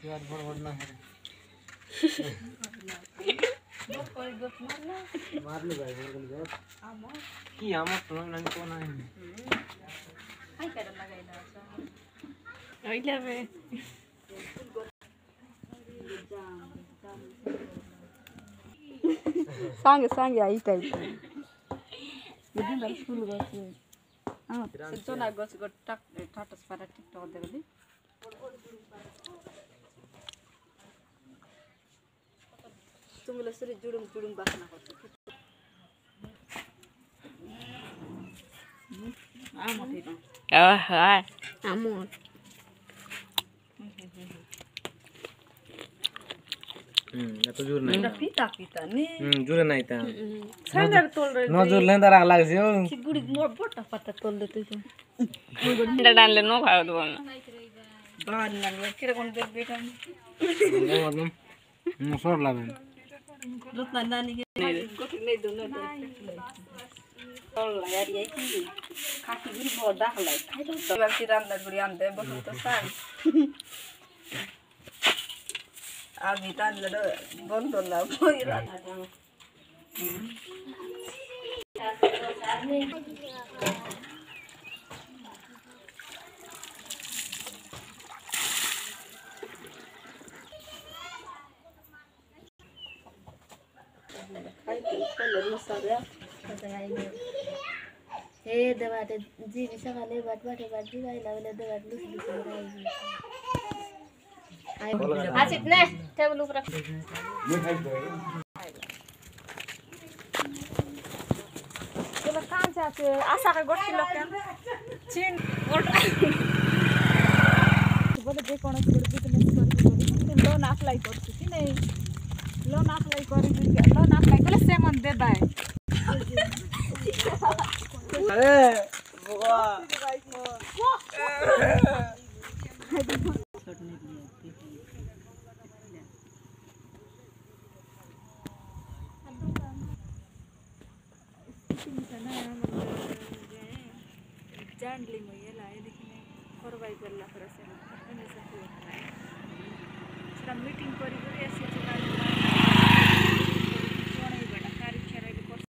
यार बड़ ना है कोई गोट मार ले भाई मार ले आम की हम तो नहीं को ना है हाय कर लगाइला ओइला बे सांगे आई टाइप यदि न स्कूल गए चोना गछ गट टक टाटस पारा टिकटक देबे तुमले सरी जुडुम जुडुम बासना गर्छ आम ठिक आहा आम या तो जोर नहीं पिता पिता नि जोर नहीं था सांगर तोल रे न जोर लेंदा राग लाग छ गुडी मोर बोटा पत्ता तोल दे तू डा डालले न खायो तो बोलना बान ना केरे कोन देख बेटा न सोर लागे रुतना नानी के गोठ नहीं दो न तोल यार ये की खाती गुडी बहुत दाखला खाइ तो बाकी रांदा गुडी आम दे बहुत तो साग आमी तान लड बंद ला कोई रात हे दबाटे जी विशाखाले बाट जी भाई लावले दबाट लुस आसित ने टेबल ऊपर चलो कहाँ जाते आशा का गोटी लोग चीन बोले जे कोन बिजनेस करी लोन अप्लाई करछु कि नहीं लोन अप्लाई करी लोन अप्लाई कले सेमन दे बाय अरे बुआ जानली म ये लाए देखिने करवाई करला पर से मीटिंग करी ऐसे